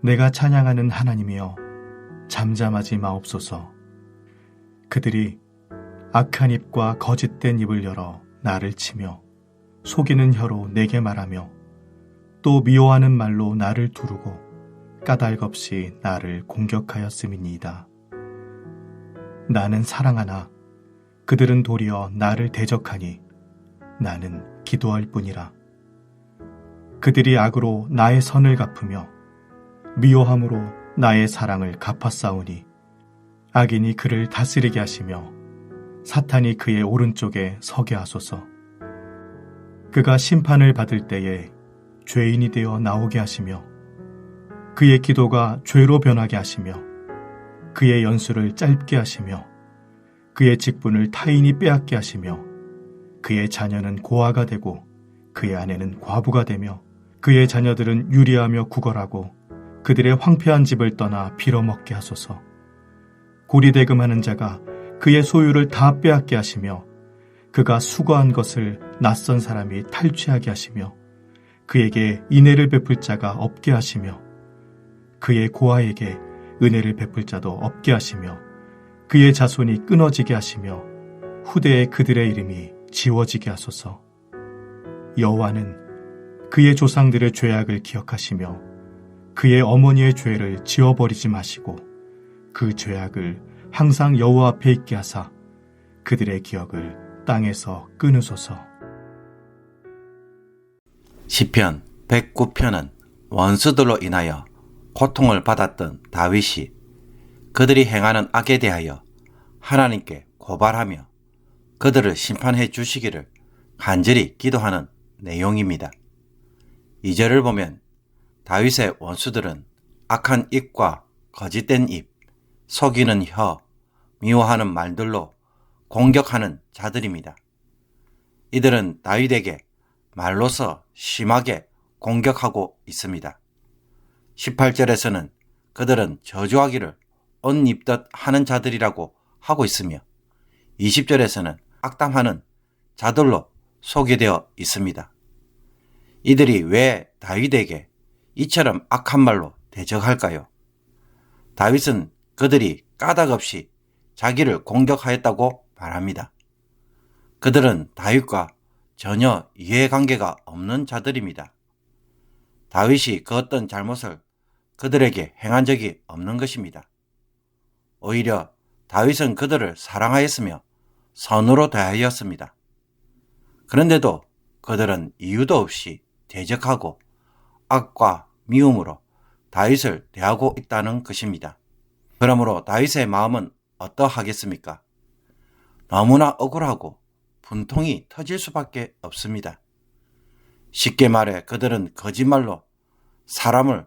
내가 찬양하는 하나님이여 잠잠하지 마옵소서. 그들이 악한 입과 거짓된 입을 열어 나를 치며 속이는 혀로 내게 말하며 또 미워하는 말로 나를 두르고 까닭없이 나를 공격하였음이니이다. 나는 사랑하나 그들은 도리어 나를 대적하니 나는 기도할 뿐이라. 그들이 악으로 나의 선을 갚으며 미워함으로 나의 사랑을 갚아싸우니 악인이 그를 다스리게 하시며 사탄이 그의 오른쪽에 서게 하소서. 그가 심판을 받을 때에 죄인이 되어 나오게 하시며 그의 기도가 죄로 변하게 하시며 그의 연수를 짧게 하시며 그의 직분을 타인이 빼앗게 하시며 그의 자녀는 고아가 되고 그의 아내는 과부가 되며 그의 자녀들은 유리하며 구걸하고 그들의 황폐한 집을 떠나 빌어먹게 하소서. 고리대금하는 자가 그의 소유를 다 빼앗게 하시며 그가 수거한 것을 낯선 사람이 탈취하게 하시며 그에게 인애를 베풀 자가 없게 하시며 그의 고아에게 은혜를 베풀 자도 없게 하시며 그의 자손이 끊어지게 하시며 후대에 그들의 이름이 지워지게 하소서. 여호와는 그의 조상들의 죄악을 기억하시며 그의 어머니의 죄를 지워버리지 마시고 그 죄악을 항상 여호와 앞에 있게 하사 그들의 기억을 땅에서 끊으소서. 시편 109편은 원수들로 인하여 고통을 받았던 다윗이 그들이 행하는 악에 대하여 하나님께 고발하며 그들을 심판해 주시기를 간절히 기도하는 내용입니다. 2절을 보면 다윗의 원수들은 악한 입과 거짓된 입, 속이는 혀, 미워하는 말들로 공격하는 자들입니다. 이들은 다윗에게 말로서 심하게 공격하고 있습니다. 18절에서는 그들은 저주하기를 옷 입듯 하는 자들이라고 하고 있으며 20절에서는 악담하는 자들로 소개되어 있습니다. 이들이 왜 다윗에게 이처럼 악한 말로 대적할까요? 다윗은 그들이 까닭없이 자기를 공격하였다고 말합니다. 그들은 다윗과 전혀 이해관계가 없는 자들입니다. 다윗이 그 어떤 잘못을 그들에게 행한 적이 없는 것입니다. 오히려 다윗은 그들을 사랑하였으며 선으로 대하였습니다. 그런데도 그들은 이유도 없이 대적하고 악과 미움으로 다윗을 대하고 있다는 것입니다. 그러므로 다윗의 마음은 어떠하겠습니까? 너무나 억울하고 분통이 터질 수밖에 없습니다. 쉽게 말해 그들은 거짓말로 사람을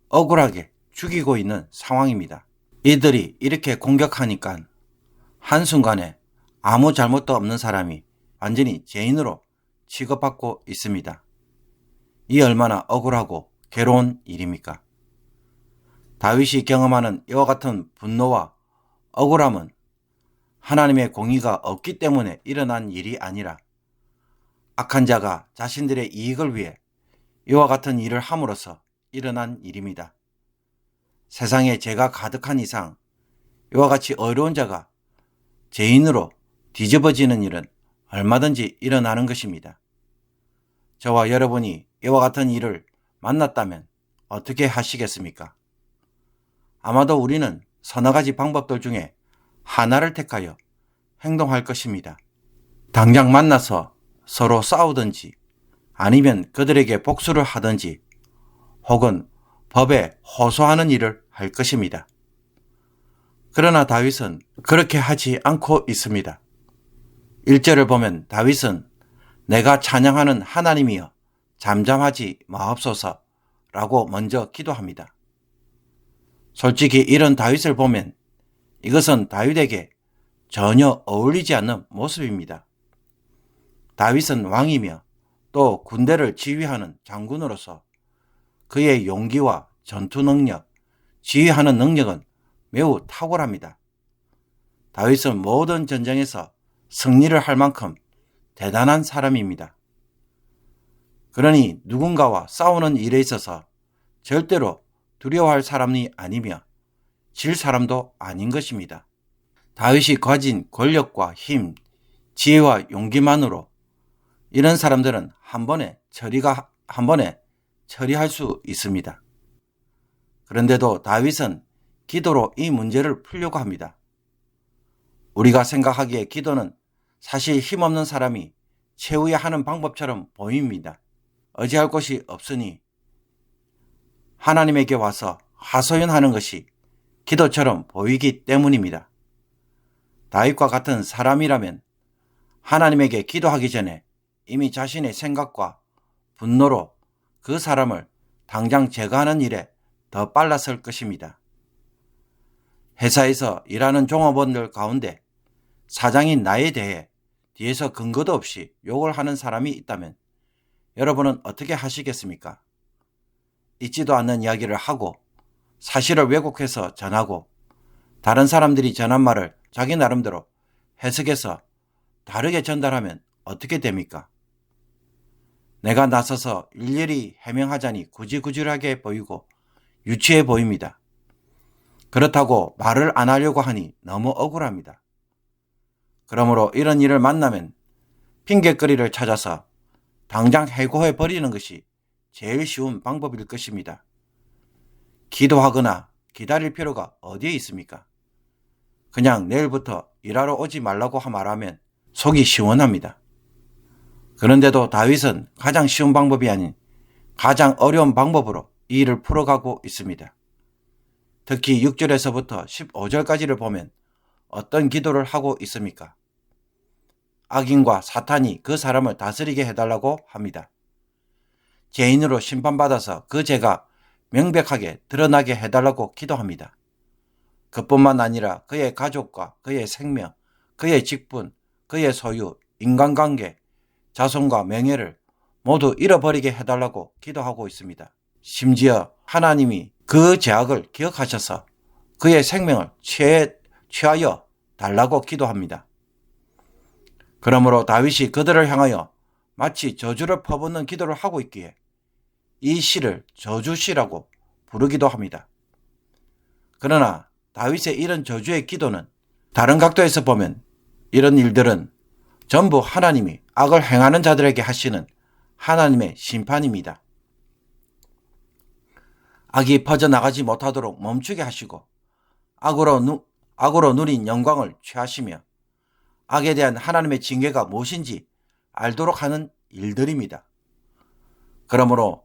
억울하게 죽이고 있는 상황입니다. 이들이 이렇게 공격하니까 한순간에 아무 잘못도 없는 사람이 완전히 죄인으로 취급받고 있습니다. 이 얼마나 억울하고 괴로운 일입니까? 다윗이 경험하는 이와 같은 분노와 억울함은 하나님의 공의가 없기 때문에 일어난 일이 아니라 악한 자가 자신들의 이익을 위해 이와 같은 일을 함으로써 일어난 일입니다. 세상에 죄가 가득한 이상 이와 같이 어려운 자가 죄인으로 뒤집어지는 일은 얼마든지 일어나는 것입니다. 저와 여러분이 이와 같은 일을 만났다면 어떻게 하시겠습니까? 아마도 우리는 서너 가지 방법들 중에 하나를 택하여 행동할 것입니다. 당장 만나서 서로 싸우든지 아니면 그들에게 복수를 하든지 혹은 법에 호소하는 일을 할 것입니다. 그러나 다윗은 그렇게 하지 않고 있습니다. 1절을 보면 다윗은 내가 찬양하는 하나님이여 잠잠하지 마옵소서 라고 먼저 기도합니다. 솔직히 이런 다윗을 보면 이것은 다윗에게 전혀 어울리지 않는 모습입니다. 다윗은 왕이며 또 군대를 지휘하는 장군으로서 그의 용기와 전투 능력, 지휘하는 능력은 매우 탁월합니다. 다윗은 모든 전쟁에서 승리를 할 만큼 대단한 사람입니다. 그러니 누군가와 싸우는 일에 있어서 절대로 두려워할 사람이 아니며 질 사람도 아닌 것입니다. 다윗이 가진 권력과 힘, 지혜와 용기만으로 이런 사람들은 한 번에 처리할 수 있습니다. 그런데도 다윗은 기도로 이 문제를 풀려고 합니다. 우리가 생각하기에 기도는 사실 힘없는 사람이 최후에 하는 방법처럼 보입니다. 의지할 곳이 없으니 하나님에게 와서 하소연하는 것이 기도처럼 보이기 때문입니다. 다윗과 같은 사람이라면 하나님에게 기도하기 전에 이미 자신의 생각과 분노로 그 사람을 당장 제거하는 일에 더 빨랐을 것입니다. 회사에서 일하는 종업원들 가운데 사장인 나에 대해 뒤에서 근거도 없이 욕을 하는 사람이 있다면 여러분은 어떻게 하시겠습니까? 있지도 않는 이야기를 하고 사실을 왜곡해서 전하고 다른 사람들이 전한 말을 자기 나름대로 해석해서 다르게 전달하면 어떻게 됩니까? 내가 나서서 일일이 해명하자니 구질구질하게 보이고 유치해 보입니다. 그렇다고 말을 안 하려고 하니 너무 억울합니다. 그러므로 이런 일을 만나면 핑곗거리를 찾아서 당장 해고해 버리는 것이 제일 쉬운 방법일 것입니다. 기도하거나 기다릴 필요가 어디에 있습니까? 그냥 내일부터 일하러 오지 말라고 말하면 속이 시원합니다. 그런데도 다윗은 가장 쉬운 방법이 아닌 가장 어려운 방법으로 이 일을 풀어가고 있습니다. 특히 6절에서부터 15절까지를 보면 어떤 기도를 하고 있습니까? 악인과 사탄이 그 사람을 다스리게 해달라고 합니다. 죄인으로 심판받아서 그 죄가 명백하게 드러나게 해달라고 기도합니다. 그뿐만 아니라 그의 가족과 그의 생명, 그의 직분, 그의 소유, 인간관계, 자손과 명예를 모두 잃어버리게 해달라고 기도하고 있습니다. 심지어 하나님이 그 죄악을 기억하셔서 그의 생명을 취하여 달라고 기도합니다. 그러므로 다윗이 그들을 향하여 마치 저주를 퍼붓는 기도를 하고 있기에 이 시를 저주시라고 부르기도 합니다. 그러나 다윗의 이런 저주의 기도는 다른 각도에서 보면 이런 일들은 전부 하나님이 악을 행하는 자들에게 하시는 하나님의 심판입니다. 악이 퍼져나가지 못하도록 멈추게 하시고 악으로 누린 영광을 취하시며 악에 대한 하나님의 징계가 무엇인지 알도록 하는 일들입니다. 그러므로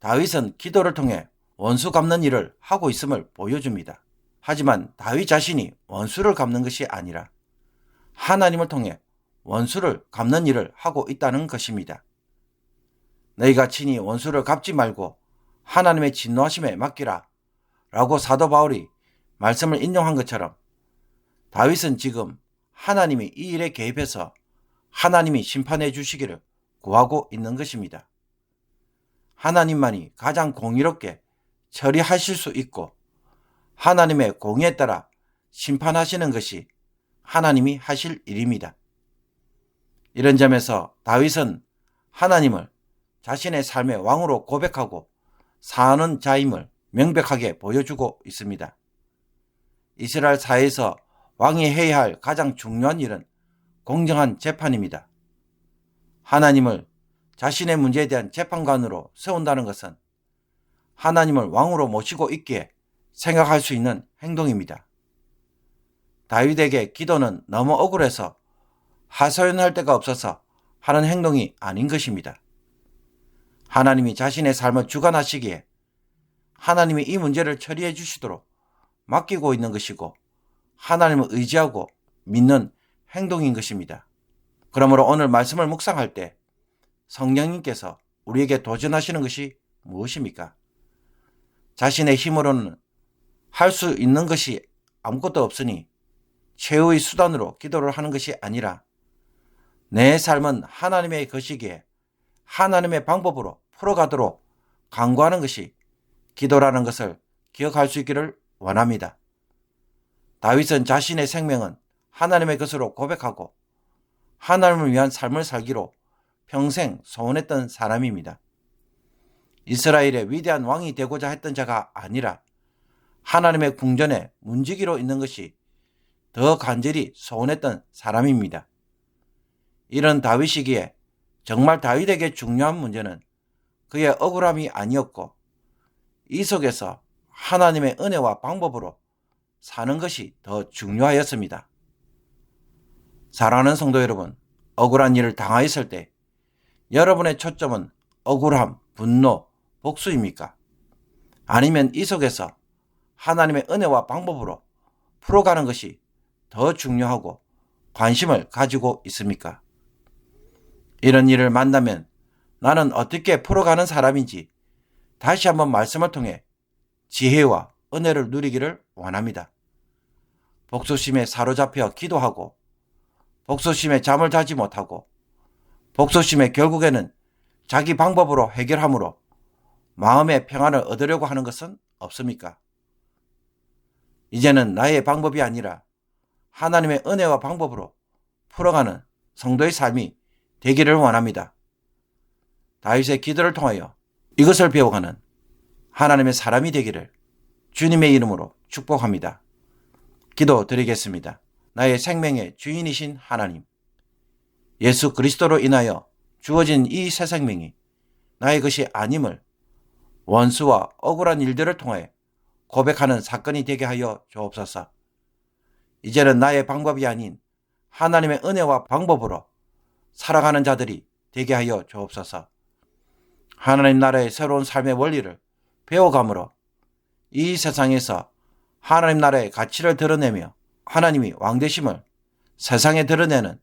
다윗은 기도를 통해 원수 갚는 일을 하고 있음을 보여줍니다. 하지만 다윗 자신이 원수를 갚는 것이 아니라 하나님을 통해 원수를 갚는 일을 하고 있다는 것입니다. 너희가 친히 원수를 갚지 말고 하나님의 진노하심에 맡기라 라고 사도 바울이 말씀을 인용한 것처럼 다윗은 지금 하나님이 이 일에 개입해서 하나님이 심판해 주시기를 구하고 있는 것입니다. 하나님만이 가장 공의롭게 처리하실 수 있고 하나님의 공의에 따라 심판하시는 것이 하나님이 하실 일입니다. 이런 점에서 다윗은 하나님을 자신의 삶의 왕으로 고백하고 사는 자임을 명백하게 보여주고 있습니다. 이스라엘 사회에서 왕이 해야 할 가장 중요한 일은 공정한 재판입니다. 하나님을 자신의 문제에 대한 재판관으로 세운다는 것은 하나님을 왕으로 모시고 있기에 생각할 수 있는 행동입니다. 다윗에게 기도는 너무 억울해서 하소연할 데가 없어서 하는 행동이 아닌 것입니다. 하나님이 자신의 삶을 주관하시기에 하나님이 이 문제를 처리해 주시도록 맡기고 있는 것이고 하나님을 의지하고 믿는 행동인 것입니다. 그러므로 오늘 말씀을 묵상할 때 성령님께서 우리에게 도전하시는 것이 무엇입니까? 자신의 힘으로는 할 수 있는 것이 아무것도 없으니 최후의 수단으로 기도를 하는 것이 아니라 내 삶은 하나님의 것이기에 하나님의 방법으로 풀어가도록 간구하는 것이 기도라는 것을 기억할 수 있기를 원합니다. 다윗은 자신의 생명은 하나님의 것으로 고백하고 하나님을 위한 삶을 살기로 평생 소원했던 사람입니다. 이스라엘의 위대한 왕이 되고자 했던 자가 아니라 하나님의 궁전에 문지기로 있는 것이 더 간절히 소원했던 사람입니다. 이런 다윗이기에 정말 다윗에게 중요한 문제는 그의 억울함이 아니었고 이 속에서 하나님의 은혜와 방법으로 사는 것이 더 중요하였습니다. 사랑하는 성도 여러분, 억울한 일을 당하였을 때 여러분의 초점은 억울함, 분노, 복수입니까? 아니면 이 속에서 하나님의 은혜와 방법으로 풀어가는 것이 더 중요하고 관심을 가지고 있습니까? 이런 일을 만나면 나는 어떻게 풀어가는 사람인지 다시 한번 말씀을 통해 지혜와 은혜를 누리기를 원합니다. 복수심에 사로잡혀 기도하고 복수심에 잠을 자지 못하고 복수심에 결국에는 자기 방법으로 해결함으로 마음의 평안을 얻으려고 하는 것은 없습니까? 이제는 나의 방법이 아니라 하나님의 은혜와 방법으로 풀어가는 성도의 삶이 되기를 원합니다. 다윗의 기도를 통하여 이것을 배워가는 하나님의 사람이 되기를 주님의 이름으로 축복합니다. 기도드리겠습니다. 나의 생명의 주인이신 하나님, 예수 그리스도로 인하여 주어진 이 새 생명이 나의 것이 아님을 원수와 억울한 일들을 통해 고백하는 사건이 되게 하여 주옵소서. 이제는 나의 방법이 아닌 하나님의 은혜와 방법으로 살아가는 자들이 되게 하여 주옵소서. 하나님 나라의 새로운 삶의 원리를 배워감으로 이 세상에서 하나님 나라의 가치를 드러내며 하나님이 왕되심을 세상에 드러내는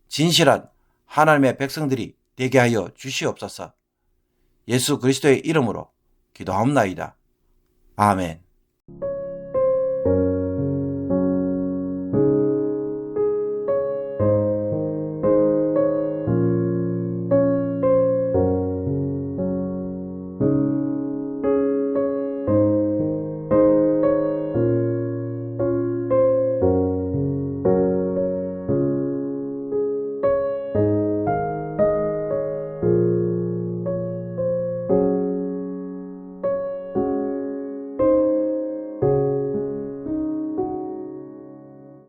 진실한 하나님의 백성들이 되게 하여 주시옵소서. 예수 그리스도의 이름으로 기도하옵나이다. 아멘.